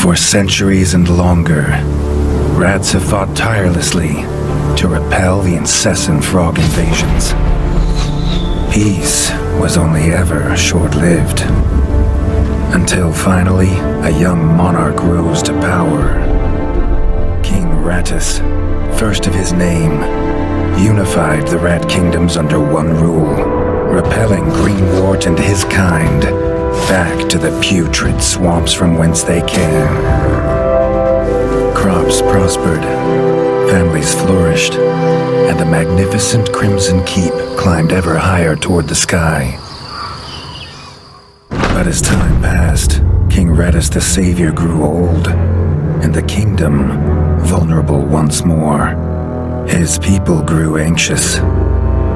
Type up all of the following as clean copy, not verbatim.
For centuries and longer, rats have fought tirelessly to repel the incessant frog invasions. Peace was only ever short-lived, until finally a young monarch rose to power. King Rattus, first of his name, unified the rat kingdoms under one rule, repelling Greenwort and his kind back to the putrid swamps from whence they came. Crops prospered, families flourished, and the magnificent Crimson Keep climbed ever higher toward the sky. But as time passed, King Rattus the Savior grew old, and the kingdom vulnerable once more. His people grew anxious,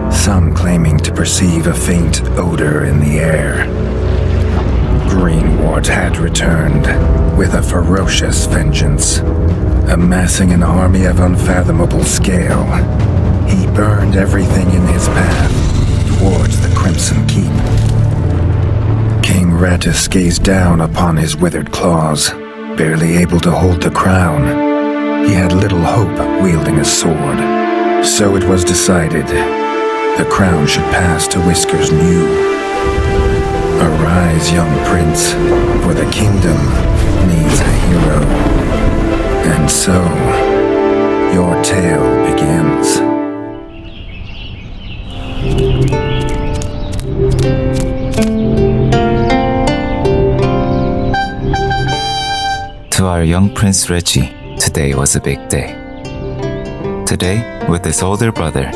some claiming to perceive a faint odor in the air. Greenwort had returned with a ferocious vengeance. Amassing an army of unfathomable scale, he burned everything in his path towards the Crimson Keep. King Rattus gazed down upon his withered claws, barely able to hold the crown. He had little hope wielding a sword, so it was decided the crown should pass to Whiskers New. Arise, young prince, for the kingdom needs a hero. And so, your tale begins. To our young Prince Reggie, today was a big day. Today, with his older brother,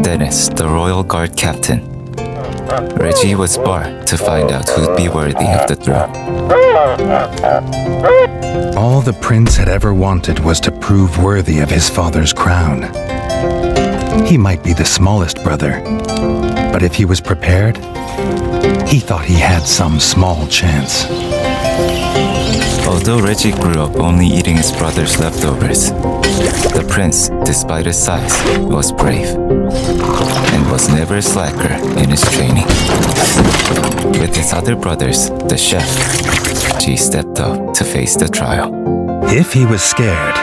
Dennis, the Royal Guard captain, Reggie was barred to find out who'd be worthy of the throne. All the prince had ever wanted was to prove worthy of his father's crown. He might be the smallest brother, but if he was prepared, he thought he had some small chance. Although Reggie grew up only eating his brother's leftovers, the prince, despite his size, was brave and was never a slacker in his training. With his other brothers, the chef, Reggie stepped up to face the trial. If he was scared,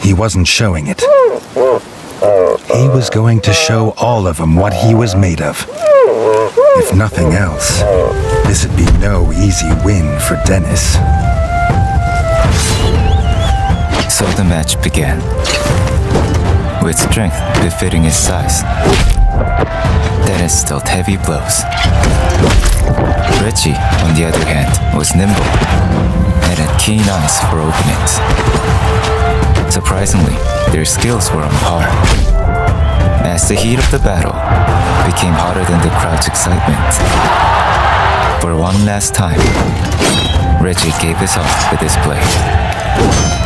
he wasn't showing it. He was going to show all of them what he was made of. If nothing else, this would be no easy win for Dennis. So the match began. With strength befitting his size, Dennis dealt heavy blows. Reggie, on the other hand, was nimble and had keen eyes for openings. Surprisingly, their skills were on par. As the heat of the battle became hotter than the crowd's excitement, for one last time, Reggie gave his all with his blade.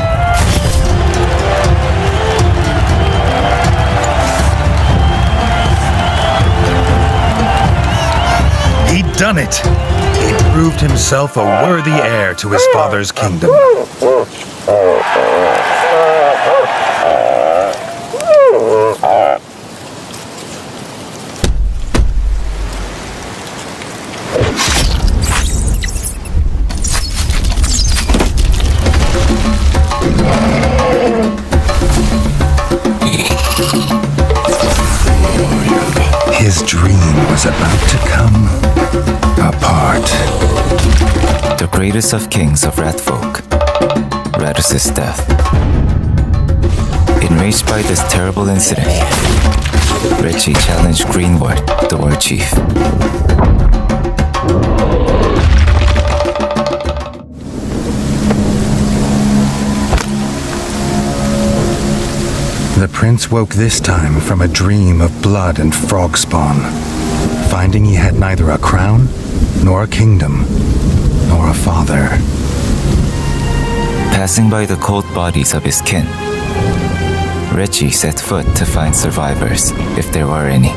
He'd done it! He'd proved himself a worthy heir to his father's kingdom. His dream was about to come apart. The greatest of kings of Ratfolk, Rattus's death. Enraged by this terrible incident, Reggie challenged Greenwort, the war chief. The prince woke this time from a dream of blood and frog spawn, finding he had neither a crown, nor a kingdom, nor a father. Passing by the cold bodies of his kin, Reggie set foot to find survivors, if there were any.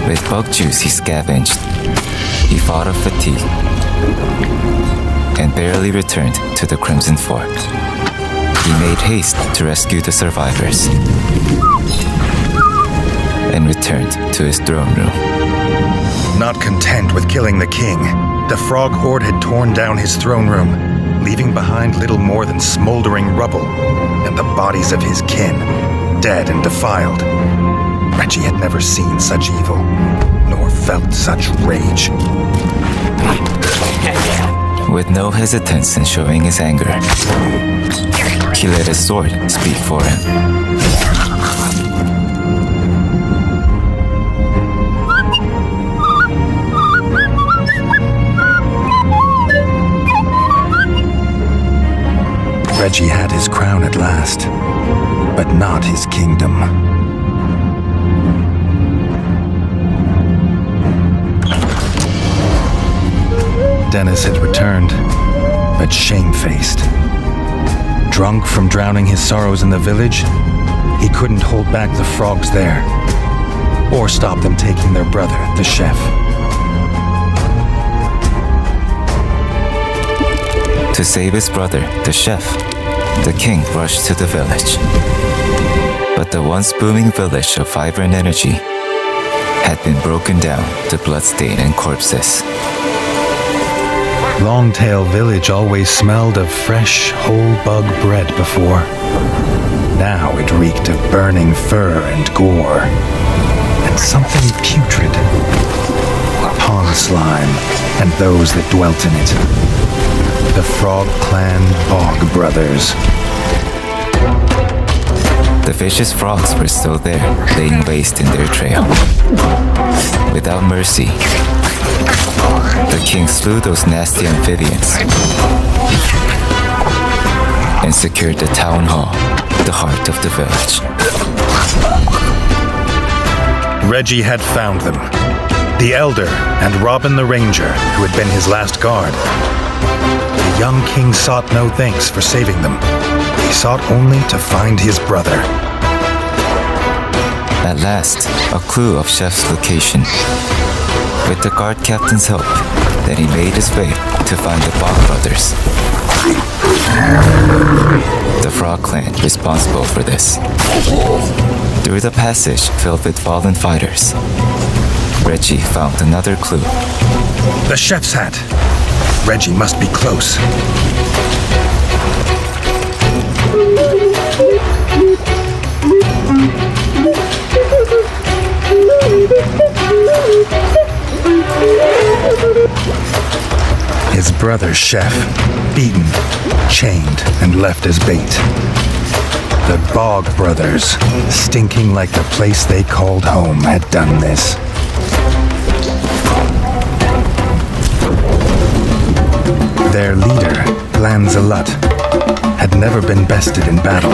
With bug juice he scavenged, he fought off fatigue, and barely returned to the Crimson Fort. He made haste to rescue the survivors and returned to his throne room. Not content with killing the king, the frog horde had torn down his throne room, leaving behind little more than smoldering rubble and the bodies of his kin, dead and defiled. Reggie had never seen such evil, nor felt such rage. With no hesitance in showing his anger, he let his sword speak for him. Reggie had his crown at last, but not his kingdom. Dennis had returned, but shamefaced. Drunk from drowning his sorrows in the village, he couldn't hold back the frogs there, or stop them taking their brother, the chef. To save his brother, the chef, the king rushed to the village. But the once booming village of vibrant energy had been broken down to bloodstain and corpses. Longtail Village always smelled of fresh, whole bug bread before. Now it reeked of burning fur and gore, and something putrid. Pond slime, and those that dwelt in it. The Frog Clan Bog Brothers. The vicious frogs were still there, laying waste in their trail. Without mercy, the king slew those nasty amphibians and secured the town hall, the heart of the village. Reggie had found them. The Elder and Robin the Ranger, who had been his last guard. The young king sought no thanks for saving them. He sought only to find his brother. At last, a clue of Chef's location. With the guard captain's help, then he made his way to find the Bog Brothers. The Frog Clan responsible for this. Through the passage filled with fallen fighters, Reggie found another clue. The chef's hat. Reggie must be close. His brother, Chef, beaten, chained, and left as bait. The Bog Brothers, stinking like the place they called home, had done this. Their leader, Lanzalut, had never been bested in battle.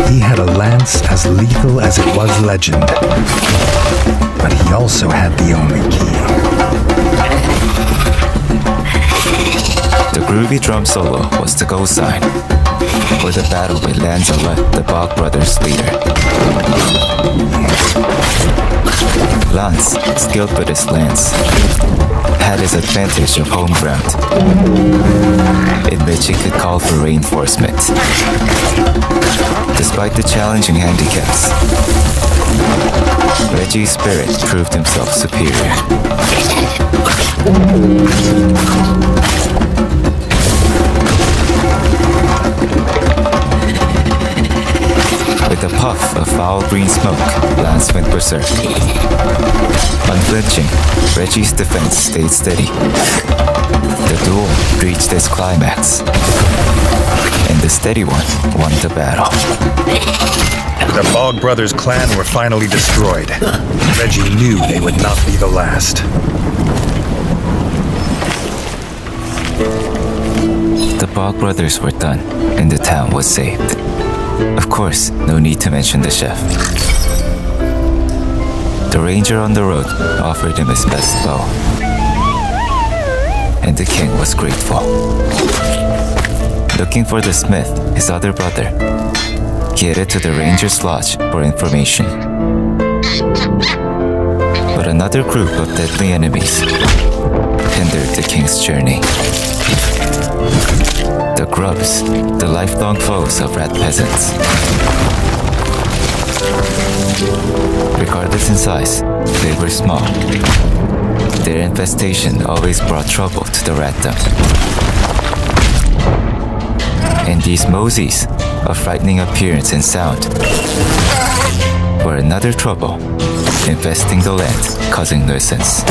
He had a lance as lethal as it was legend, but he also had the only key. The groovy drum solo was the go sign for the battle with Lanzalut, the Bog Brothers' leader. Lance, skilled with his lance, had his advantage of home ground, in which he could call for reinforcement. Despite the challenging handicaps, Reggie's spirit proved himself superior. With a puff of foul green smoke, Lance went berserk. Unflinching, Reggie's defense stayed steady. The duel reached its climax, and the steady one won the battle. The Bog Brothers clan were finally destroyed. Reggie knew they would not be the last. The Bog Brothers were done, and the town was saved. Of course, no need to mention the chef. The ranger on the road offered him his best bow, and the king was grateful. Looking for the smith, his other brother, he headed to the ranger's lodge for information. But another group of deadly enemies hindered the king's journey. The grubs, the lifelong foes of rat peasants. Regardless in size, they were small. Their infestation always brought trouble to the ratdom. These mosies, of frightening appearance and sound, were another trouble, infesting the land, causing nuisance.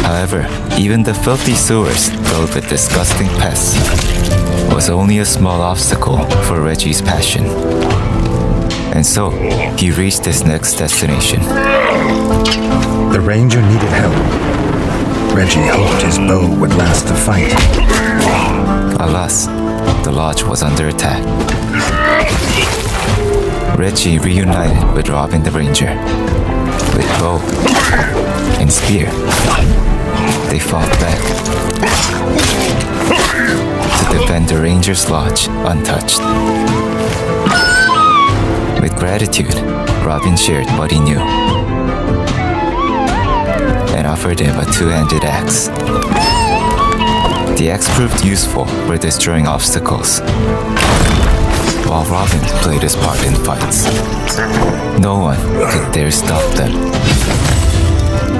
However, even the filthy sewers filled with disgusting pests was only a small obstacle for Reggie's passion. And so, he reached his next destination. The ranger needed help. Reggie hoped his bow would last the fight. Alas, the lodge was under attack. Reggie reunited with Robin the Ranger. With bow and spear, they fought back to defend the Ranger's lodge untouched. With gratitude, Robin shared what he knew and offered him a two-handed axe. The axe proved useful for destroying obstacles, while Robin played his part in fights. No one could dare stop them.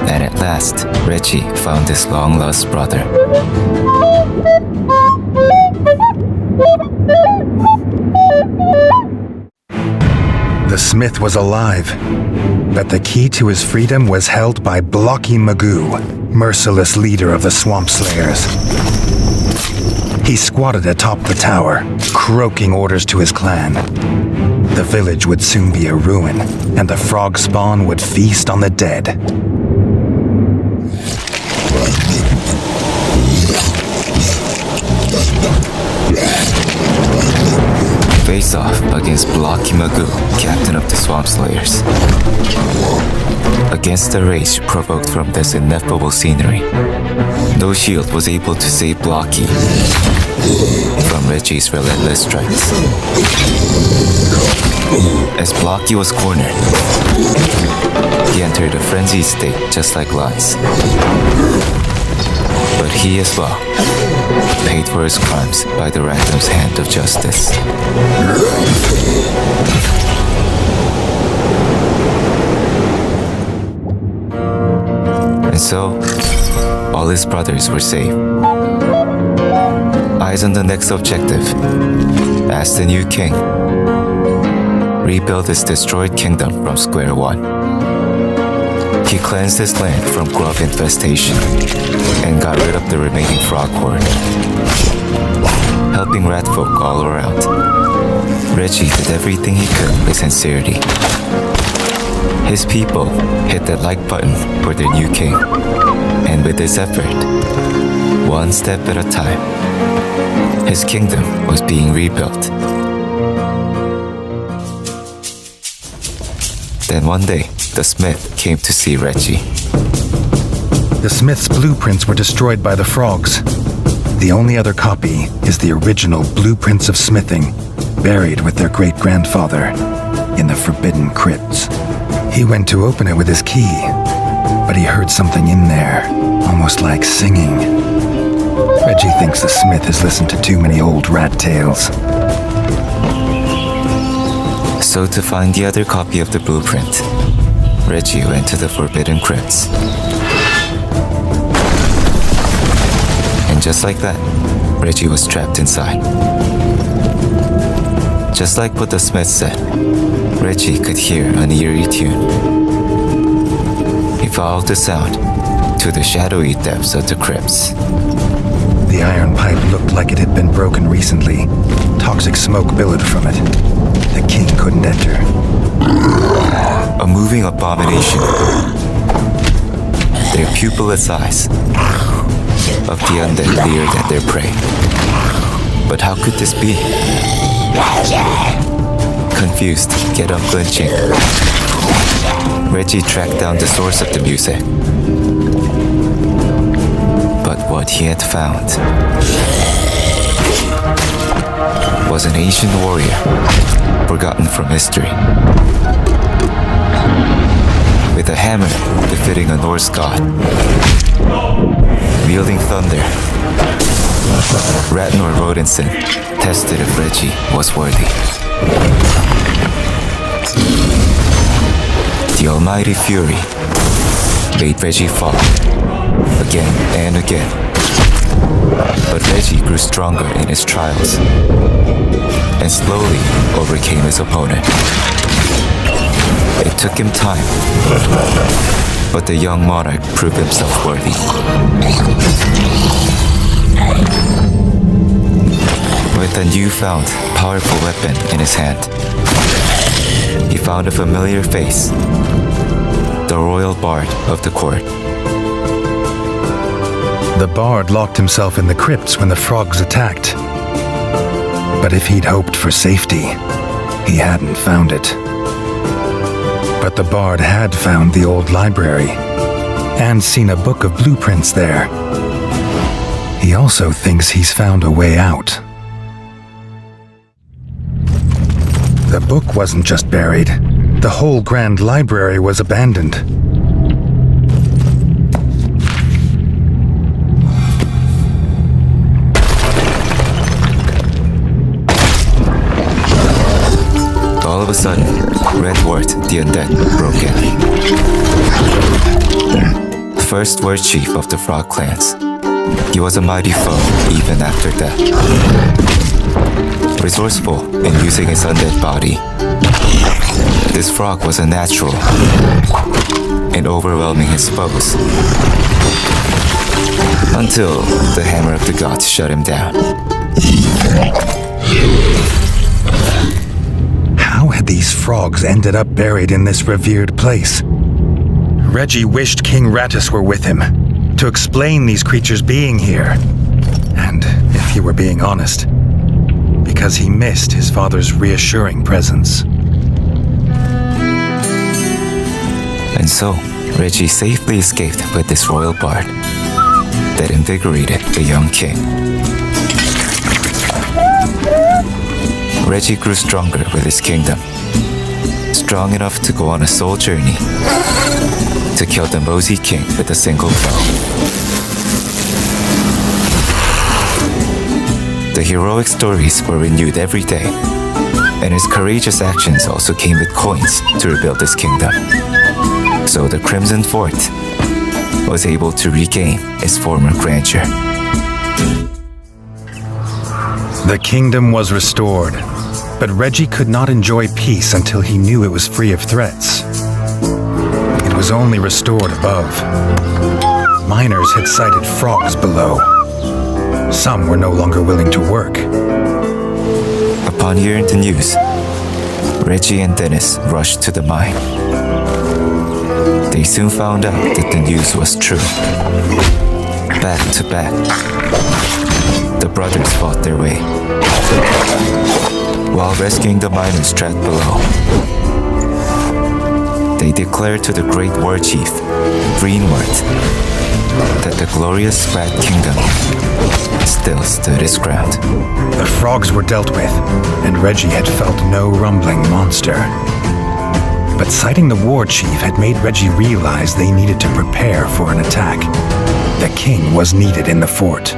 And at last, Reggie found his long-lost brother. The smith was alive, but the key to his freedom was held by Blocky Magoo, merciless leader of the Swamp Slayers. He squatted atop the tower, croaking orders to his clan. The village would soon be a ruin, and the frog spawn would feast on the dead. Face off against Blocky Magoo, captain of the Swamp Slayers. Against the rage provoked from this ineffable scenery, no shield was able to save Blocky from Reggie's relentless strikes. As Blocky was cornered, he entered a frenzied state just like Lance. But he as well paid for his crimes by the random's hand of justice. And so, all his brothers were saved. Eyes on the next objective, as the new king rebuilt his destroyed kingdom from square one. He cleansed his land from grub infestation and got rid of the remaining frog horde, helping rat folk all around. Reggie did everything he could with sincerity. His people hit that like button for their new king, and with this effort, one step at a time, his kingdom was being rebuilt. Then one day, the smith came to see Reggie. The smith's blueprints were destroyed by the frogs. The only other copy is the original blueprints of smithing, buried with their great-grandfather in the forbidden crypts. He went to open it with his key, but he heard something in there, almost like singing. Reggie thinks the smith has listened to too many old rat tales. So to find the other copy of the blueprint, Reggie went to the forbidden crypts. And just like that, Reggie was trapped inside. Just like what the smith said, Reggie could hear an eerie tune. He followed the sound to the shadowy depths of the crypts. The iron pipe looked like it had been broken recently. Toxic smoke billowed from it. The king couldn't enter. A moving abomination. Their pupilless eyes of the undead leered at their prey. But how could this be? Confused, yet unflinching, Reggie tracked down the source of the music. But what he had found was an ancient warrior, forgotten from history. With a hammer befitting a Norse god, wielding thunder, Ratnor Rodinson tested if Reggie was worthy. The almighty fury made Reggie fall again and again, But Reggie grew stronger in his trials and slowly overcame his opponent. It took him time, but the young monarch proved himself worthy. With a newfound, powerful weapon in his hand, he found a familiar face, the royal bard of the court. The bard locked himself in the crypts when the frogs attacked. But if he'd hoped for safety, he hadn't found it. But the bard had found the old library and seen a book of blueprints there. He also thinks he's found a way out. The book wasn't just buried. The whole grand library was abandoned. All of a sudden, Redwort the Undead broke in. First Word Chief of the Frog Clans. He was a mighty foe even after death. Resourceful in using his undead body, this frog was a natural in overwhelming his foes. Until the Hammer of the Gods shut him down. How had these frogs ended up buried in this revered place? Reggie wished King Ratus were with him to explain these creatures being here. And if he were being honest, because he missed his father's reassuring presence. And so, Reggie safely escaped with this royal bard that invigorated the young king. Reggie grew stronger with his kingdom, strong enough to go on a soul journey to kill the Mosey King with a single blow. The heroic stories were renewed every day, and his courageous actions also came with coins to rebuild his kingdom. So the Crimson Fort was able to regain its former grandeur. The kingdom was restored, but Reggie could not enjoy peace until he knew it was free of threats. It was only restored above. Miners had sighted frogs below. Some were no longer willing to work. Upon hearing the news, Reggie and Dennis rushed to the mine. They soon found out that the news was true. Back to back, the brothers fought their way, while rescuing the miners trapped below. They declared to the great war chief, Greenwort, that the glorious Rat Kingdom still stood its ground. The frogs were dealt with, and Reggie had felt no rumbling monster. But sighting the war chief had made Reggie realize they needed to prepare for an attack. The king was needed in the fort.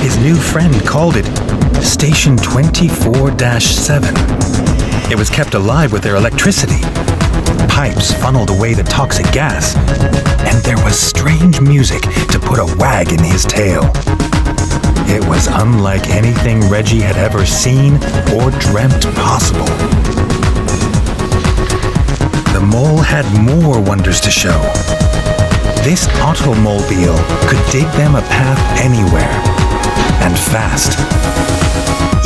His new friend called it Station 24-7. It was kept alive with their electricity. Pipes funneled away the toxic gas, and there was strange music to put a wag in his tail. It was unlike anything Reggie had ever seen or dreamt possible. The mole had more wonders to show. This automobile could dig them a path anywhere, and fast,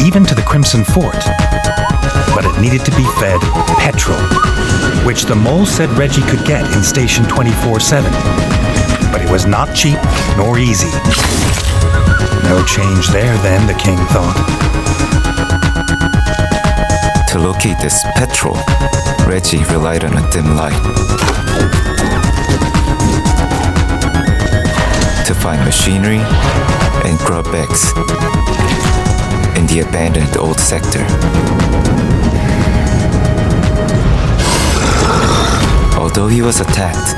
even to the Crimson Fort. But it needed to be fed petrol, which the mole said Reggie could get in Station 24-7. But it was not cheap nor easy. No change there then, the king thought. To locate this petrol, Reggie relied on a dim light. To find machinery and grub eggs in the abandoned old sector. Although he was attacked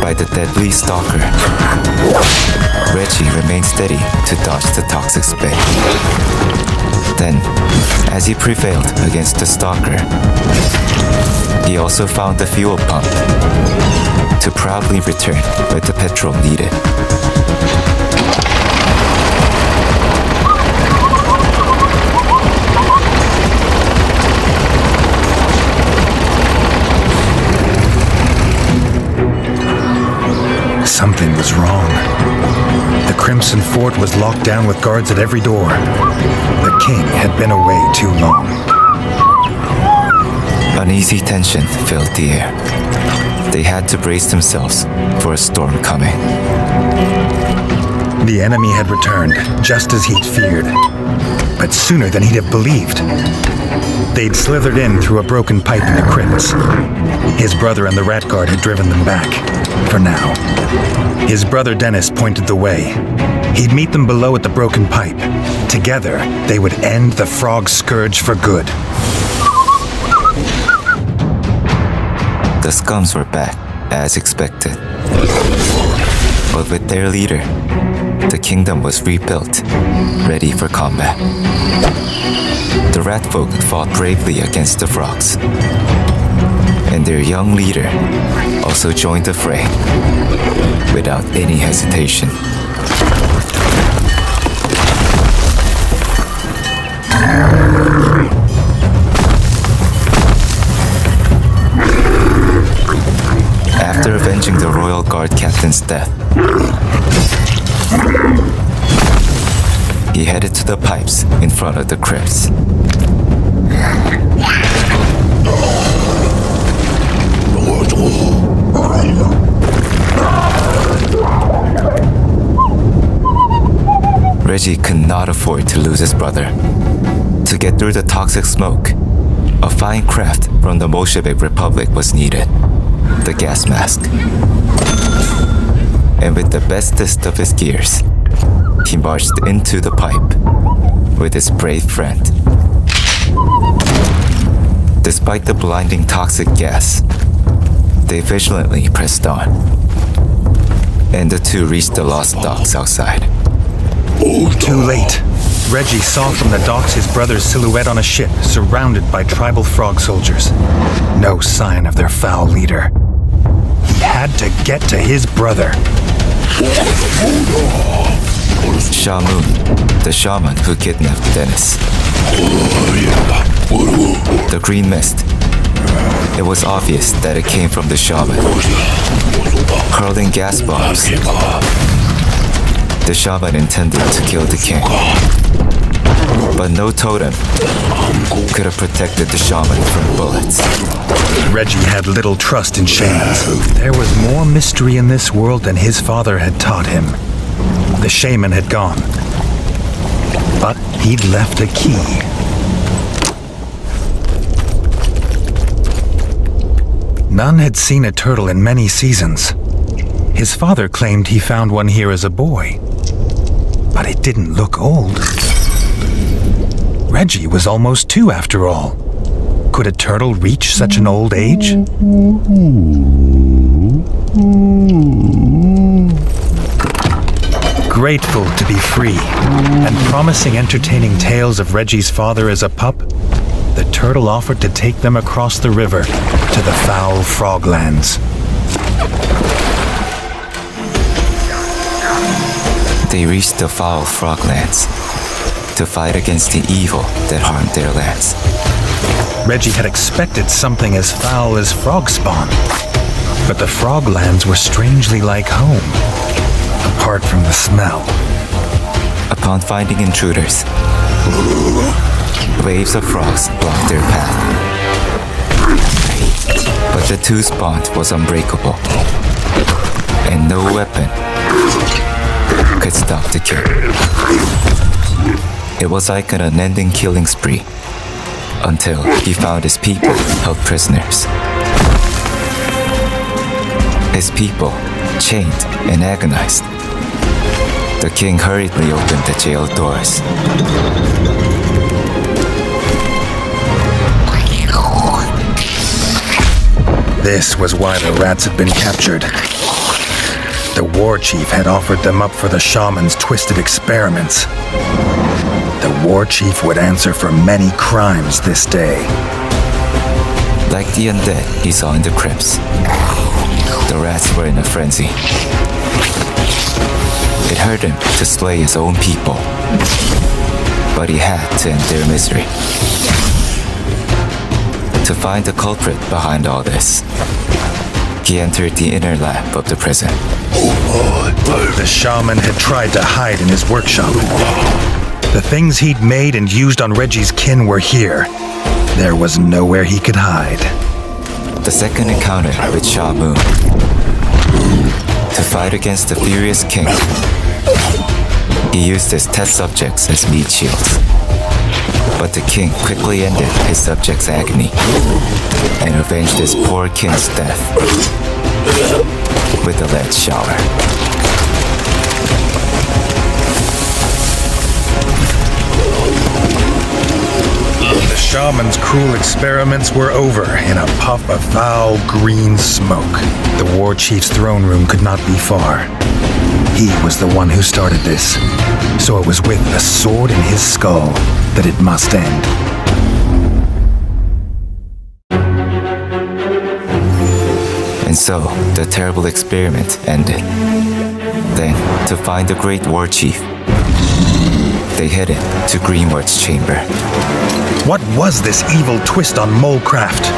by the deadly stalker, Reggie remained steady to dodge the toxic spit. Then, as he prevailed against the stalker, he also found the fuel pump to proudly return with the petrol needed. Something was wrong. The Crimson Fort was locked down with guards at every door. The king had been away too long. Uneasy tension filled the air. They had to brace themselves for a storm coming. The enemy had returned, just as he'd feared, but sooner than he'd have believed. They'd slithered in through a broken pipe in the crypts. His brother and the rat guard had driven them back, for now. His brother Dennis pointed the way. He'd meet them below at the broken pipe. Together, they would end the frog scourge for good. The scums were back, as expected. But with their leader, the kingdom was rebuilt, ready for combat. The rat folk fought bravely against the frogs, and their young leader also joined the fray without any hesitation. After avenging the royal guard captain's death, he headed to the pipes in front of the crypts. Reggie could not afford to lose his brother. To get through the toxic smoke, a fine craft from the Bolshevik Republic was needed, the gas mask. And with the bestest of his gears, he marched into the pipe with his brave friend. Despite the blinding toxic gas, they vigilantly pressed on, and the two reached the lost docks outside. Too late. Reggie saw from the docks his brother's silhouette on a ship surrounded by tribal frog soldiers. No sign of their foul leader. He had to get to his brother. Shamun, the shaman who kidnapped Dennis. The green mist. It was obvious that it came from the shaman. Hurling gas bombs. The shaman intended to kill the king. But no totem could have protected the shaman from bullets. Reggie had little trust in shamans. There was more mystery in this world than his father had taught him. The shaman had gone, but he'd left a key. None had seen a turtle in many seasons. His father claimed he found one here as a boy, but it didn't look old. Reggie was almost 2 after all. Could a turtle reach such an old age? Grateful to be free, and promising entertaining tales of Reggie's father as a pup, the turtle offered to take them across the river to the foul froglands. They reached the foul froglands to fight against the evil that harmed their lands. Reggie had expected something as foul as frog spawn, but the froglands were strangely like home, apart from the smell. Upon finding intruders, waves of frogs blocked their path. But the two's bond was unbreakable, and no weapon could stop the kill. It was like an unending killing spree until he found his people held prisoners. His people, chained and agonized. The king hurriedly opened the jail doors. This was why the rats had been captured. The war chief had offered them up for the shaman's twisted experiments. The war chief would answer for many crimes this day. Like the undead he saw in the crypts, the rats were in a frenzy. It hurt him to slay his own people, but he had to end their misery. To find the culprit behind all this, he entered the inner lab of the prison. The shaman had tried to hide in his workshop. The things he'd made and used on Reggie's kin were here. There was nowhere he could hide. The second encounter with Sha Moon. To fight against the furious king, he used his test subjects as meat shields. But the king quickly ended his subject's agony and avenged his poor king's death with a lead shower. The shaman's cruel experiments were over in a puff of foul green smoke. The war chief's throne room could not be far. He was the one who started this, so it was with a sword in his skull that it must end. And so, the terrible experiment ended. Then, to find the great war chief, they headed to Greenwood's chamber. What was this evil twist on Molecraft?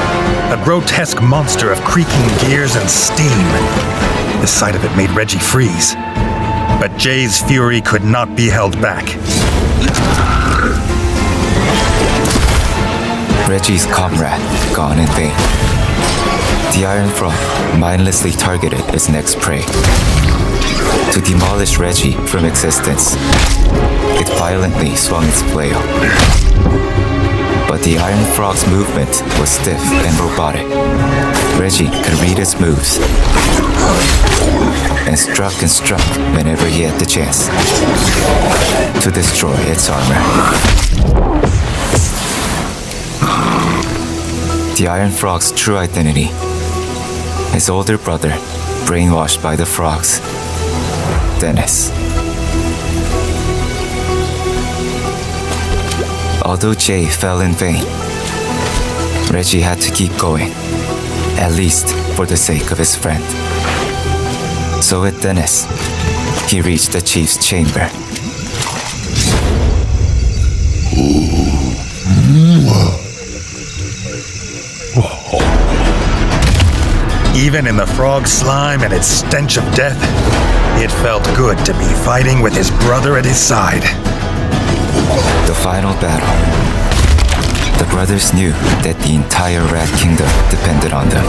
A grotesque monster of creaking gears and steam. The sight of it made Reggie freeze. But Jay's fury could not be held back. Reggie's comrade gone in vain. The Iron Frog mindlessly targeted its next prey. To demolish Reggie from existence, it violently swung its flail. But the Iron Frog's movement was stiff and robotic. Reggie could read its moves and struck whenever he had the chance to destroy its armor. The Iron Frog's true identity, his older brother, brainwashed by the frogs, Dennis. Although Jay fell in vain, Reggie had to keep going, at least for the sake of his friend. So with Dennis, he reached the chief's chamber. Even in the frog slime and its stench of death, it felt good to be fighting with his brother at his side. The final battle. The brothers knew that the entire Rat Kingdom depended on them.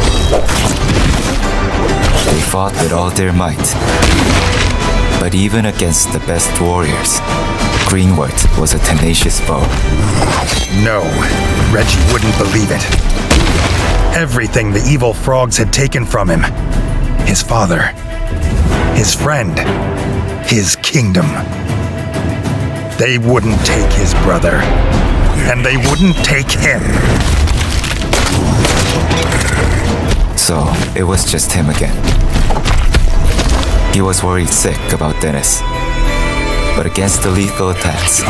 They fought with all their might. But even against the best warriors, Greenwood was a tenacious foe. No, Reggie wouldn't believe it. Everything the evil frogs had taken from him. His father, his friend, his kingdom. They wouldn't take his brother, and they wouldn't take him. So it was just him again. He was worried sick about Dennis, but against the lethal attacks,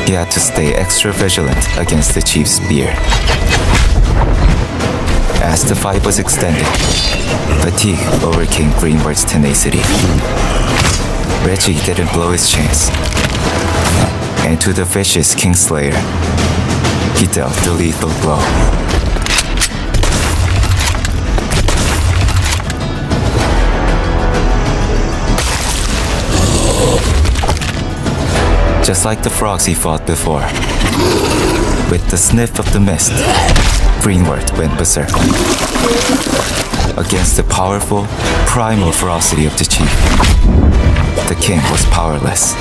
he had to stay extra vigilant against the chief's spear. As the fight was extended, fatigue overcame Greenwood's tenacity. Reggie didn't blow his chance, and to the vicious Kingslayer, he dealt the lethal blow. Just like the frogs he fought before, with the sniff of the mist, Greenwood went berserk. Against the powerful, primal ferocity of the chief, the king was powerless.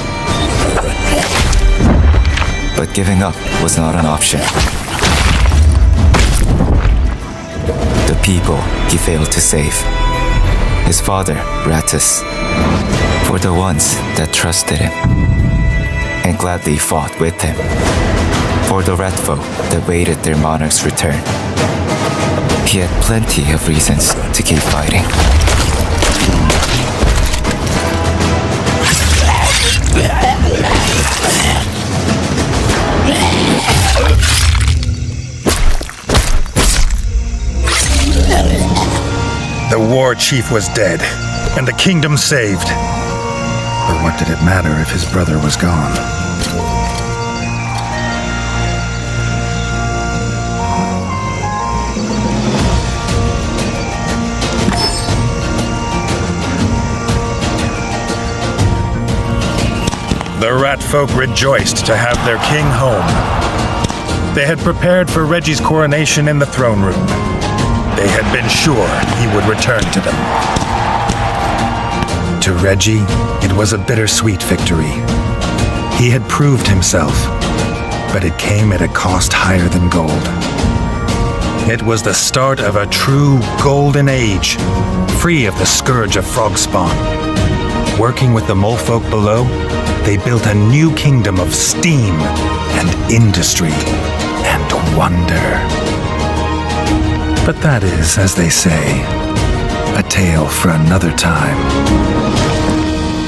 But giving up was not an option. The people he failed to save, his father, Ratus, were the ones that trusted him and gladly fought with him for the rat folk that waited their monarch's return. He had plenty of reasons to keep fighting. The war chief was dead, and the kingdom saved. But what did it matter if his brother was gone? The rat folk rejoiced to have their king home. They had prepared for Reggie's coronation in the throne room. They had been sure he would return to them. To Reggie, it was a bittersweet victory. He had proved himself, but it came at a cost higher than gold. It was the start of a true golden age, free of the scourge of frog spawn. Working with the mole folk below, they built a new kingdom of steam and industry and wonder. But that is, as they say, a tale for another time.